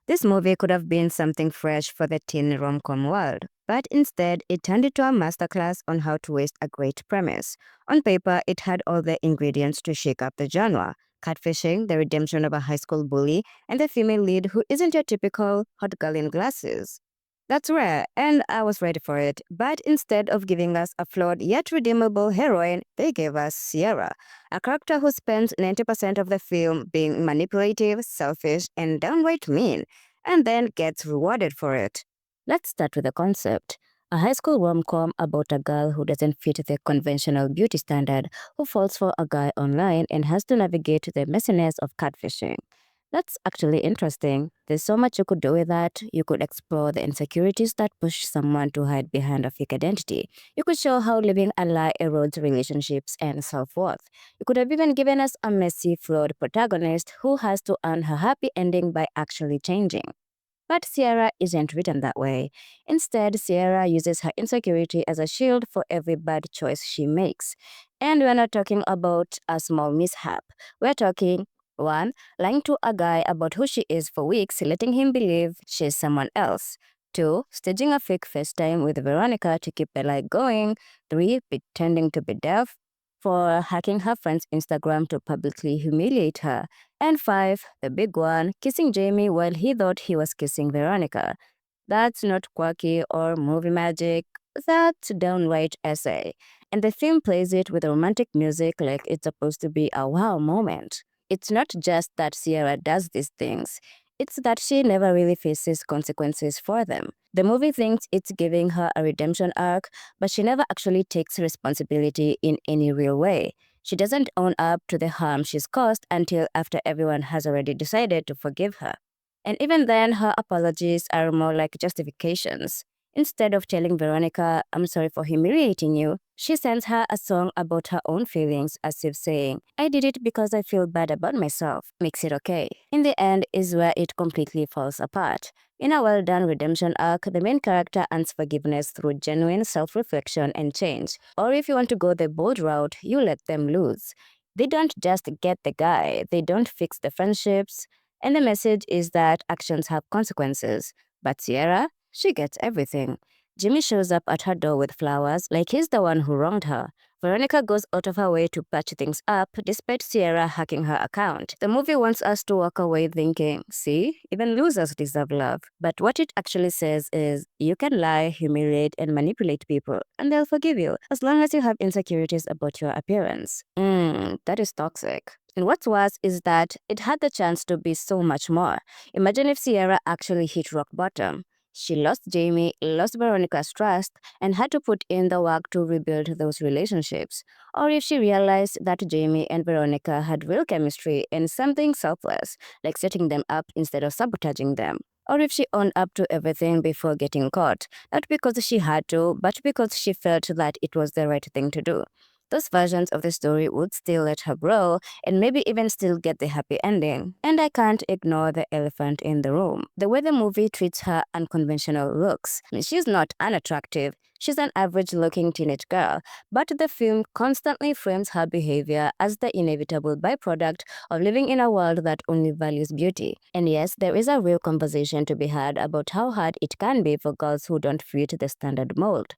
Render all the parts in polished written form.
This movie could have been something fresh for the teen rom-com world, but instead it turned into a masterclass on how to waste a great premise. On paper, it had all the ingredients to shake up the genre. Catfishing, the redemption of a high school bully, and the female lead who isn't your typical hot girl in glasses. That's rare, and I was ready for it. But instead of giving us a flawed yet redeemable heroine, they gave us Sierra, a character who spends 90% of the film being manipulative, selfish, and downright mean, and then gets rewarded for it. Let's start with the concept. A high school rom-com about a girl who doesn't fit the conventional beauty standard, who falls for a guy online and has to navigate the messiness of catfishing. That's actually interesting. There's so much you could do with that. You could explore the insecurities that push someone to hide behind a fake identity. You could show how living a lie erodes relationships and self-worth. You could have even given us a messy, flawed protagonist who has to earn her happy ending by actually changing. But Sierra isn't written that way. Instead, Sierra uses her insecurity as a shield for every bad choice she makes. And we're not talking about a small mishap. We're talking 1. Lying to a guy about who she is for weeks, letting him believe she's someone else. 2. Staging a fake FaceTime with Veronica to keep the lie going. 3. Pretending to be deaf. 4. Hacking her friend's Instagram to publicly humiliate her. And 5, the big one, kissing Jamie while he thought he was kissing Veronica. That's not quirky or movie magic, that's downright essay. And the film plays it with romantic music like it's supposed to be a wow moment. It's not just that Sierra does these things, it's that she never really faces consequences for them. The movie thinks it's giving her a redemption arc, but she never actually takes responsibility in any real way. She doesn't own up to the harm she's caused until after everyone has already decided to forgive her. And even then, her apologies are more like justifications. Instead of telling Veronica, I'm sorry for humiliating you, she sends her a song about her own feelings as if saying, I did it because I feel bad about myself, makes it okay. In the end is where it completely falls apart. In a well-done redemption arc, the main character earns forgiveness through genuine self-reflection and change. Or if you want to go the bold route, you let them lose. They don't just get the guy, they don't fix the friendships, and the message is that actions have consequences. But Sierra, she gets everything. Jimmy shows up at her door with flowers like he's the one who wronged her. Veronica goes out of her way to patch things up despite Sierra hacking her account. The movie wants us to walk away thinking, see, even losers deserve love. But what it actually says is, you can lie, humiliate, and manipulate people, and they'll forgive you, as long as you have insecurities about your appearance. That is toxic. And what's worse is that it had the chance to be so much more. Imagine if Sierra actually hit rock bottom. She lost Jamie, lost Veronica's trust, and had to put in the work to rebuild those relationships. Or if she realized that Jamie and Veronica had real chemistry and something selfless, like setting them up instead of sabotaging them. Or if she owned up to everything before getting caught, not because she had to, but because she felt that it was the right thing to do. Those versions of the story would still let her grow and maybe even still get the happy ending. And I can't ignore the elephant in the room. The way the movie treats her unconventional looks. She's not unattractive. She's an average-looking teenage girl, but the film constantly frames her behavior as the inevitable byproduct of living in a world that only values beauty. And yes, there is a real conversation to be had about how hard it can be for girls who don't fit the standard mold.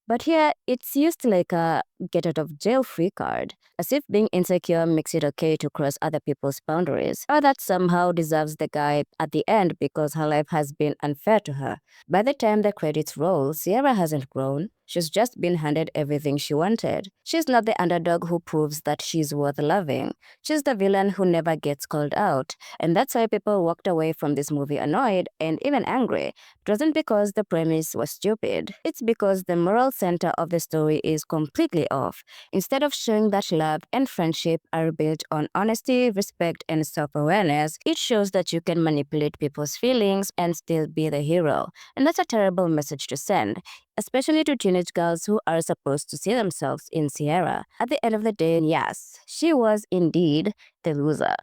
But here, it's used like a get out of jail free card, as if being insecure makes it okay to cross other people's boundaries, or that somehow deserves the guy at the end because her life has been unfair to her. By the time the credits roll, Sierra hasn't grown. She's just been handed everything she wanted. She's not the underdog who proves that she's worth loving. She's the villain who never gets called out. And that's why people walked away from this movie annoyed and even angry. It wasn't because the premise was stupid. It's because the moral center of the story is completely off. Instead of showing that love and friendship are built on honesty, respect, and self-awareness, it shows that you can manipulate people's feelings and still be the hero. And that's a terrible message to send, especially to teenage girls who are supposed to see themselves in Sierra. At the end of the day, yes, she was indeed the loser.